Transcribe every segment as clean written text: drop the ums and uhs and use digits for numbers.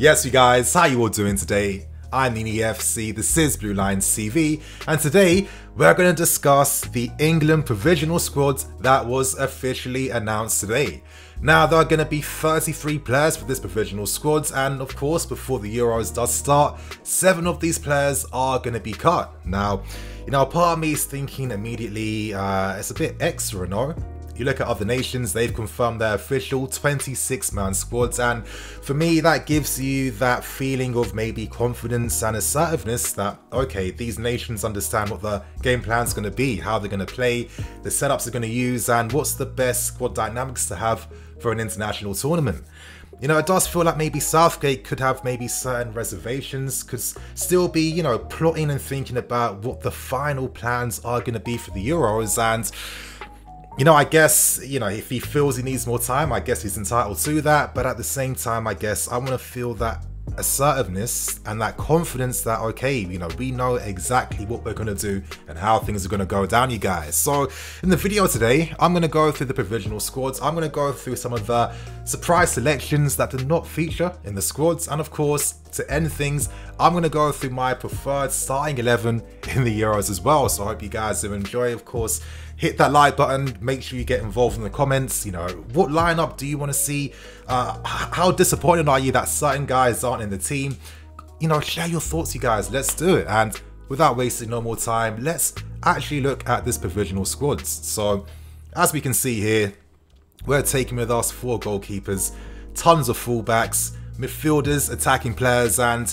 Yes, you guys, how you all doing today? I'm Nini FC, this is Blue Lions TV, and today we're going to discuss the England provisional squad that was officially announced today. Now, there are going to be 33 players for this provisional squad, and of course, before the Euros does start, 7 of these players are going to be cut. Now, part of me is thinking immediately, it's a bit extra, no? You look at other nations, they've confirmed their official 26-man squads, and for me that gives you that feeling of maybe confidence and assertiveness that, okay, these nations understand what the game plan's going to be, how they're going to play, the setups they're going to use, and what's the best squad dynamics to have for an international tournament. It does feel like maybe Southgate could have maybe certain reservations, could still be, plotting and thinking about what the final plans are going to be for the Euros, and I guess, if he feels he needs more time, I guess he's entitled to that. But at the same time, I guess I want to feel that assertiveness and that confidence that, okay, we know exactly what we're going to do and how things are going to go down, you guys. So in the video today, I'm going to go through the provisional squads. I'm going to go through some of the surprise selections that did not feature in the squads. And of course, to end things, I'm going to go through my preferred starting 11 in the Euros as well. So I hope you guys do enjoy. Of course, hit that like button, make sure you get involved in the comments. What lineup do you want to see? How disappointed are you that certain guys aren't in the team? Share your thoughts, you guys. Let's do it. And without wasting no more time, let's actually look at this provisional squads. So as we can see here, we're taking with us 4 goalkeepers, tons of fullbacks, midfielders, attacking players, and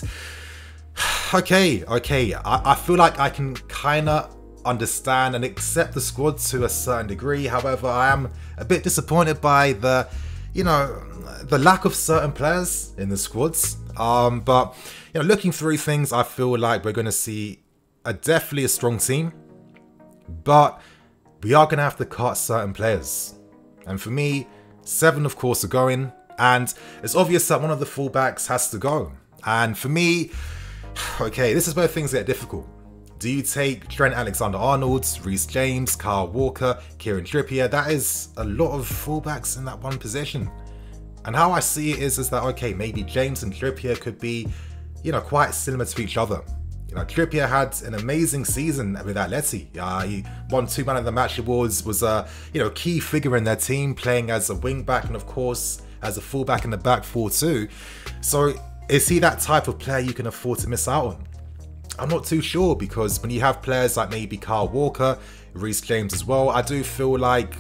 okay, I feel like I can kind of understand and accept the squad to a certain degree. However, I am a bit disappointed by the lack of certain players in the squads. But looking through things, I feel like we're going to see definitely a strong team, but we are going to have to cut certain players. And for me, 7 of course are going, and it's obvious that one of the fullbacks has to go. And for me, okay, this is where things get difficult. Do you take Trent Alexander-Arnold, Reece James, Kyle Walker, Kieran Trippier? That is a lot of fullbacks in that one position. And how I see it is that, okay, maybe James and Trippier could be, quite similar to each other. Trippier had an amazing season with Atleti. He won 2 Man of the Match awards, was a key figure in their team, playing as a wing back and of course as a fullback in the back 4 too. So is he that type of player you can afford to miss out on? I'm not too sure, because when you have players like maybe Kyle Walker, Reece James as well, I do feel like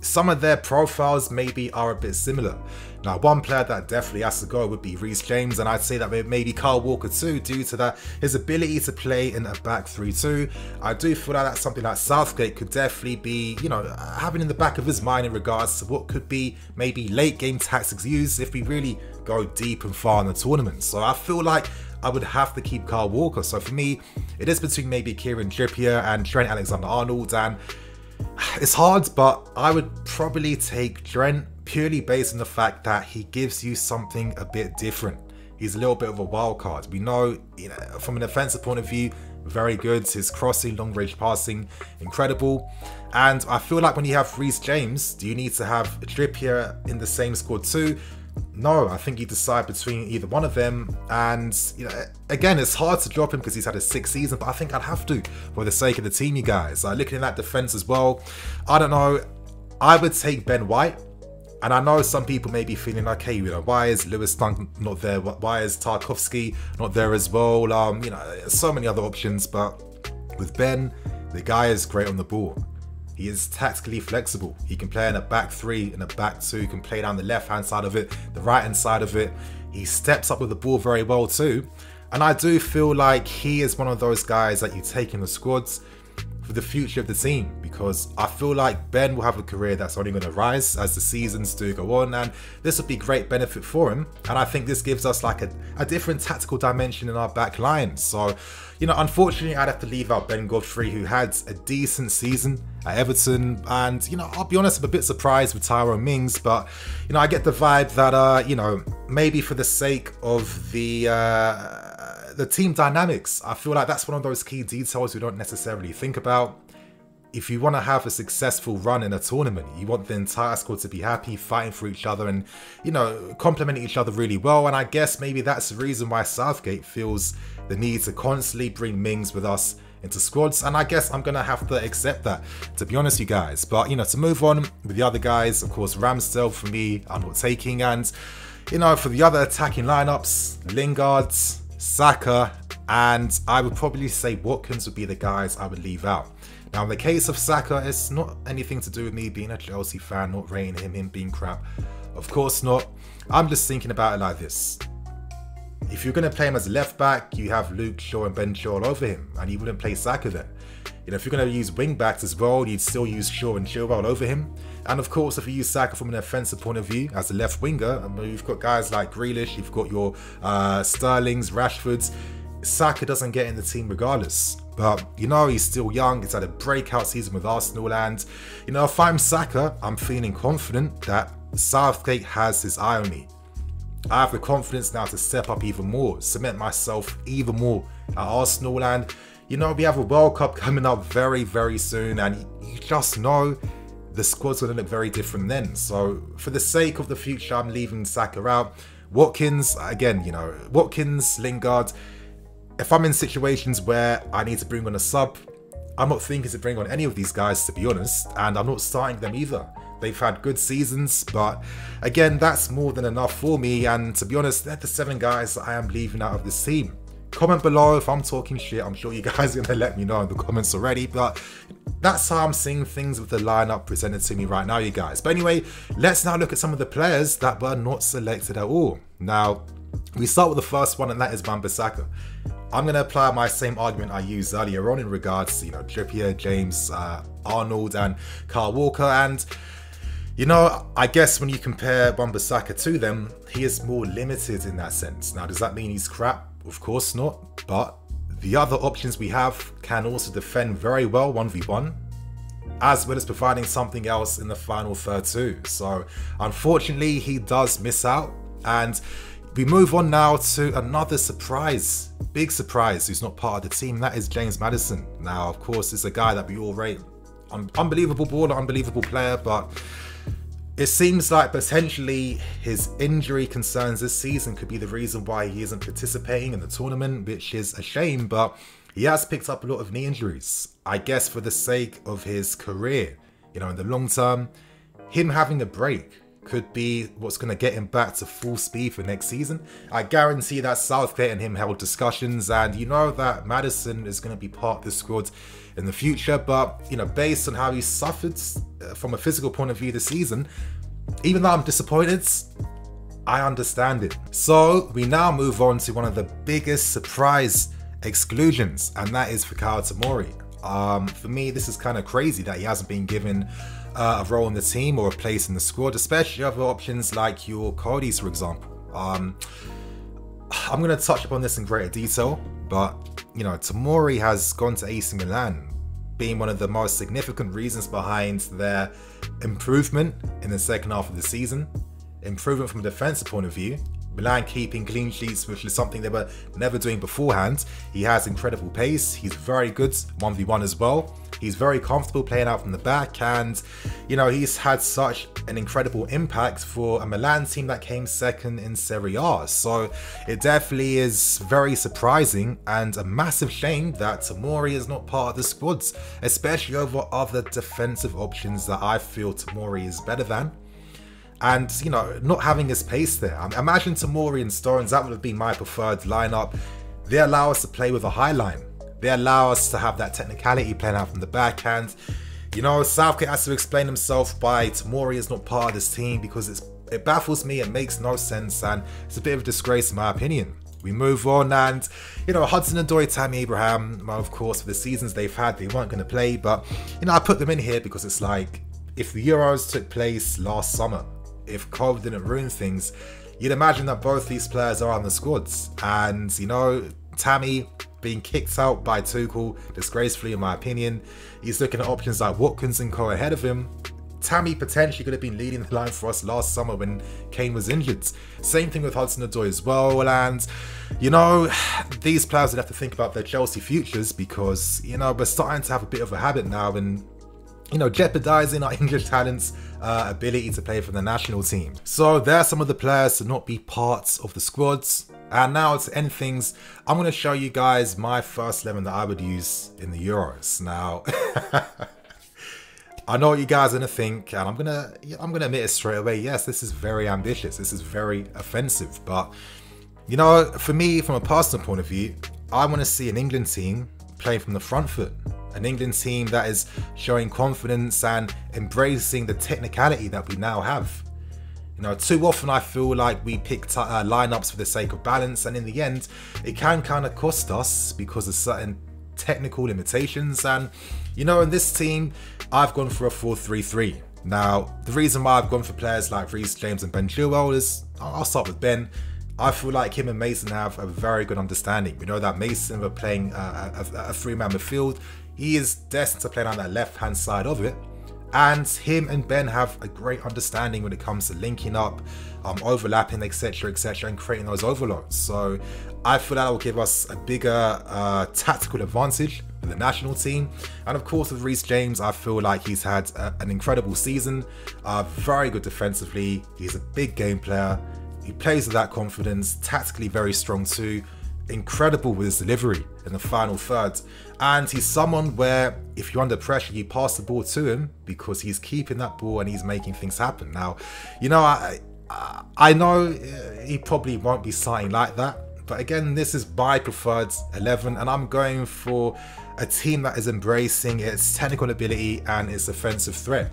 some of their profiles maybe are a bit similar. Now, one player that definitely has to go would be Reece James, and I'd say that maybe Kyle Walker too, due to his ability to play in a back 3-2. I do feel like that's something that Southgate could definitely be, having in the back of his mind in regards to what could be maybe late game tactics used if we really go deep and far in the tournament. So I feel like I would have to keep Kyle Walker. So for me, it is between maybe Kieran Trippier and Trent Alexander-Arnold, and it's hard, but I would probably take Trent purely based on the fact that he gives you something a bit different. He's a little bit of a wild card. We know, from an offensive point of view, very good. His crossing, long range passing, incredible. And I feel like when you have Reece James, do you need to have Trippier in the same squad too? No, I think you decide between either one of them, and again, it's hard to drop him because he's had a 6th season, but I think I'd have to for the sake of the team, you guys. Looking at that defense as well, I don't know, I would take Ben White, and I know some people may be feeling like, hey, why is Lewis Dunk not there? Why is Tarkowski not there as well? So many other options, but with Ben, the guy is great on the ball. He is tactically flexible. He can play in a back 3, in a back 2, he can play down the left-hand side of it, the right-hand side of it. He steps up with the ball very well too. And I do feel like he is one of those guys that you take in the squads for the future of the team, because I feel like Ben will have a career that's only going to rise as the seasons do go on, and this would be great benefit for him. And I think this gives us like a different tactical dimension in our back line. So, unfortunately, I'd have to leave out Ben Godfrey, who had a decent season at Everton, and I'll be honest, I'm a bit surprised with Tyrone Mings, but I get the vibe that maybe for the sake of the team dynamics, I feel like that's one of those key details we don't necessarily think about. if you want to have a successful run in a tournament, you want the entire squad to be happy, fighting for each other and, you know, complementing each other really well. And I guess maybe that's the reason why Southgate feels the need to constantly bring Mings with us into squads. And I guess I'm going to have to accept that, to be honest, you guys. But, you know, to move on with the other guys, of course, Ramsdale for me, I'm not taking. And, you know, for the other attacking lineups, Lingard, Saka, and I would probably say Watkins would be the guys I would leave out. Now, in the case of Saka, it's not anything to do with me being a Chelsea fan, not rating him being crap. Of course not. I'm just thinking about it like this. If you're going to play him as a left back, you have Luke Shaw and Ben Shaw all over him, and you wouldn't play Saka then. You know, if you're going to use wing backs as well, you'd still use Shaw and Chilwell all over him. And of course, if you use Saka from an offensive point of view as a left winger, I mean, you've got guys like Grealish, you've got your Sterlings, Rashfords. Saka doesn't get in the team regardless. But, you know, he's still young. He's had a breakout season with Arsenal. And, you know, if I'm Saka, I'm feeling confident that Southgate has his eye on me. I have the confidence now to step up even more, cement myself even more at Arsenal. And, you know, we have a World Cup coming up very, very soon. And you just know the squad's going to look very different then. So, for the sake of the future, I'm leaving Saka out. Watkins, again, you know, Watkins, Lingard. If I'm in situations where I need to bring on a sub, I'm not thinking to bring on any of these guys, to be honest, and I'm not starting them either. They've had good seasons, but again, that's more than enough for me, and to be honest, they're the 7 guys that I am leaving out of this team. Comment below if I'm talking shit. I'm sure you guys are going to let me know in the comments already, but that's how I'm seeing things with the lineup presented to me right now, you guys. But anyway, let's now look at some of the players that were not selected at all. Now, we start with the first one, and that is Wan-Bissaka. I'm going to apply my same argument I used earlier on in regards to, you know, Trippier, James, Arnold and Kyle Walker. And, you know, I guess when you compare Wan-Bissaka to them, he is more limited in that sense. Now, does that mean he's crap? Of course not. But the other options we have can also defend very well 1v1, as well as providing something else in the final third too. So, unfortunately, he does miss out. And we move on now to another surprise, big surprise, who's not part of the team. That is James Maddison. Now, of course, it's a guy that we all rate. Unbelievable baller, unbelievable player, but it seems like potentially his injury concerns this season could be the reason why he isn't participating in the tournament, which is a shame, but he has picked up a lot of knee injuries. I guess for the sake of his career, you know, in the long term, him having a break could be what's going to get him back to full speed for next season. I guarantee that Southgate and him held discussions, and you know that Maddison is going to be part of the squad in the future. But, you know, based on how he suffered from a physical point of view this season, even though I'm disappointed, I understand it. So we now move on to one of the biggest surprise exclusions, and that is for Kyle Tomori. For me, this is kind of crazy that he hasn't been given a role in the team or a place in the squad, especially other options like your Cody's, for example. I'm going to touch upon this in greater detail, but, you know, Tomori has gone to AC Milan, being one of the most significant reasons behind their improvement in the second half of the season, improvement from a defensive point of view, Milan keeping clean sheets, which is something they were never doing beforehand. He has incredible pace. He's very good 1v1 as well. He's very comfortable playing out from the back, and, you know, he's had such an incredible impact for a Milan team that came second in Serie A. So it definitely is very surprising and a massive shame that Tomori is not part of the squads, especially over other defensive options that I feel Tomori is better than. And, you know, not having his pace there. Imagine Tomori and Stones, that would have been my preferred lineup. They allow us to play with a high line. They allow us to have that technicality playing out from the backhand. You know, Southgate has to explain himself why Tomori is not part of this team, because it baffles me, it makes no sense, and it's a bit of a disgrace in my opinion. We move on, and, you know, Hudson-Odoi, Tammy Abraham, well, of course, for the seasons they've had, they weren't going to play, but, you know, I put them in here because it's like, if the Euros took place last summer, if COVID didn't ruin things, you'd imagine that both these players are on the squads. And, you know, Tammy being kicked out by Tuchel, disgracefully in my opinion. He's looking at options like Watkins and Co ahead of him. Tammy potentially could have been leading the line for us last summer when Kane was injured. Same thing with Hudson-Odoi as well. And, you know, these players would have to think about their Chelsea futures, because, you know, we're starting to have a bit of a habit now, and jeopardizing our English talents' ability to play for the national team. So there are some of the players to not be parts of the squads. And now to end things, I'm going to show you guys my first 11 that I would use in the Euros. Now, I know what you guys are going to think, and I'm gonna admit it straight away. Yes, this is very ambitious. This is very offensive. But, for me, from a personal point of view, I want to see an England team playing from the front foot. An England team that is showing confidence and embracing the technicality that we now have. Too often I feel like we pick lineups for the sake of balance, and in the end, it can kind of cost us because of certain technical limitations. And in this team, I've gone for a 4-3-3. Now, the reason why I've gone for players like Reece James and Ben Chilwell is, I'll start with Ben. I feel like him and Mason have a very good understanding. We know that Mason, we're playing a three-man midfield. He is destined to play on that left-hand side of it. And him and Ben have a great understanding when it comes to linking up, overlapping, etc., etc., and creating those overloads. So I feel that will give us a bigger tactical advantage for the national team. And of course, with Reece James, I feel like he's had an incredible season, very good defensively. He's a big game player. He plays with that confidence, tactically very strong too. Incredible with his delivery in the final third. And he's someone where if you're under pressure, you pass the ball to him because he's keeping that ball and he's making things happen. Now, I know he probably won't be starting like that, but again, this is my preferred 11, and I'm going for a team that is embracing its technical ability and its offensive threat.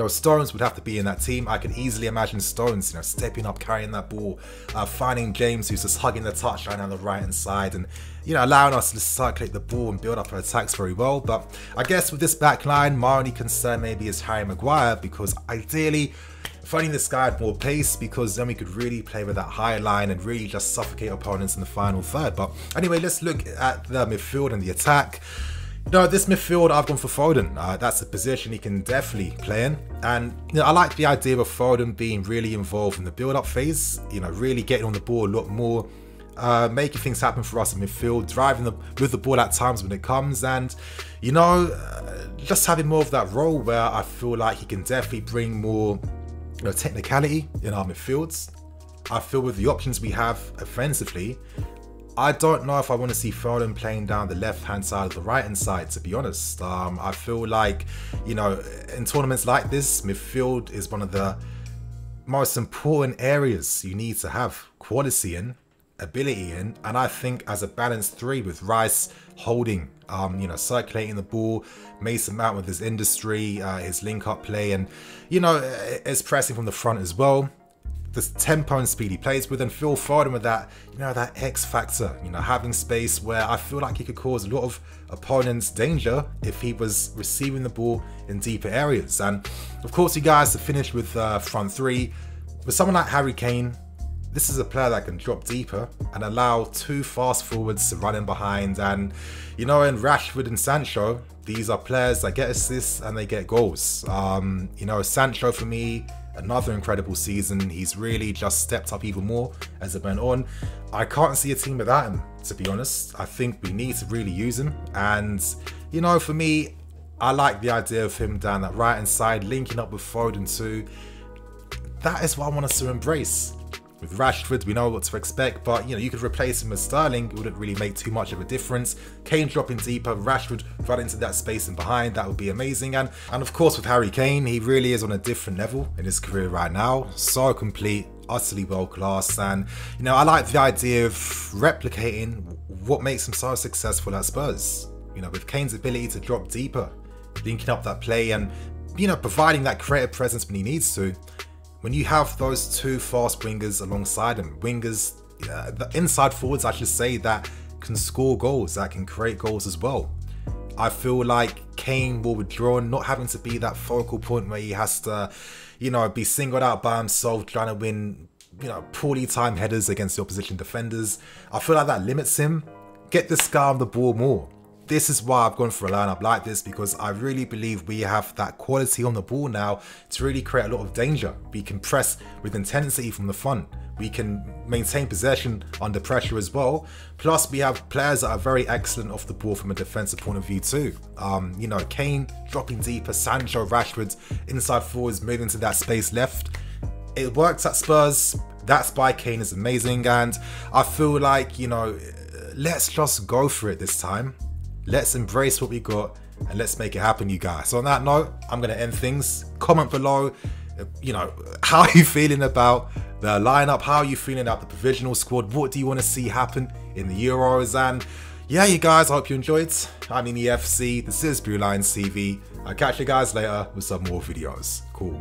Stones would have to be in that team. I can easily imagine Stones, stepping up, carrying that ball, finding James, who's just hugging the touchline on the right-hand side, and, allowing us to circulate the ball and build up our attacks very well. But I guess with this back line, my only concern maybe is Harry Maguire, because ideally, finding this guy had more pace, because then we could really play with that high line and really just suffocate opponents in the final third. But anyway, let's look at the midfield and the attack. This midfield, I've gone for Foden. That's a position he can definitely play in. And, I like the idea of Foden being really involved in the build-up phase, really getting on the ball a lot more, making things happen for us in midfield, driving with the ball at times when it comes, and, just having more of that role where I feel like he can definitely bring more, technicality in our midfields. I feel with the options we have offensively, I don't know if I want to see Foden playing down the left-hand side or the right-hand side, to be honest. I feel like, in tournaments like this, midfield is one of the most important areas you need to have quality in, ability in, and I think as a balanced three with Rice holding, circulating the ball, Mason Mount with his industry, his link-up play, and, his pressing from the front as well. The tempo and speed he plays with, and Phil Foden with that, that X factor, having space where I feel like he could cause a lot of opponents danger if he was receiving the ball in deeper areas. And of course, you guys, to finish with front three, with someone like Harry Kane, this is a player that can drop deeper and allow two fast forwards to run in behind. And, in Rashford and Sancho, these are players that get assists and they get goals. Sancho for me, another incredible season. He's really just stepped up even more as it went on. I can't see a team without him, to be honest. I think we need to really use him. And, for me, I like the idea of him down that right-hand side, linking up with Foden too. That is what I want us to embrace. With Rashford, we know what to expect, but you could replace him with Sterling. It wouldn't really make too much of a difference. Kane dropping deeper, Rashford right into that space and behind, that would be amazing. And of course with Harry Kane, he really is on a different level in his career right now. So complete, utterly world class, and I like the idea of replicating what makes him so successful at Spurs. With Kane's ability to drop deeper, linking up that play, and providing that creative presence when he needs to. When you have those two fast wingers alongside him, the inside forwards, I should say, that can score goals, that can create goals as well. I feel like Kane will withdraw, not having to be that focal point where he has to, be singled out by himself, trying to win, poorly timed headers against the opposition defenders. I feel like that limits him. Get this guy on the ball more. this is why I've gone for a lineup like this, because I really believe we have that quality on the ball now to really create a lot of danger. We can press with intensity from the front. We can maintain possession under pressure as well. Plus, we have players that are very excellent off the ball from a defensive point of view too. You know, Kane dropping deeper, Sancho, Rashford, inside forwards, moving to that space left. It worked at Spurs. That spy Kane is amazing, and I feel like, you know, let's just go for it this time. Let's embrace what we got and let's make it happen, you guys. So on that note, I'm going to end things. Comment below, you know, how are you feeling about the lineup? How are you feeling about the provisional squad? What do you want to see happen in the Euros? And yeah, you guys, I hope you enjoyed. I'm EFC, this is Blue Line TV. I'll catch you guys later with some more videos. Cool.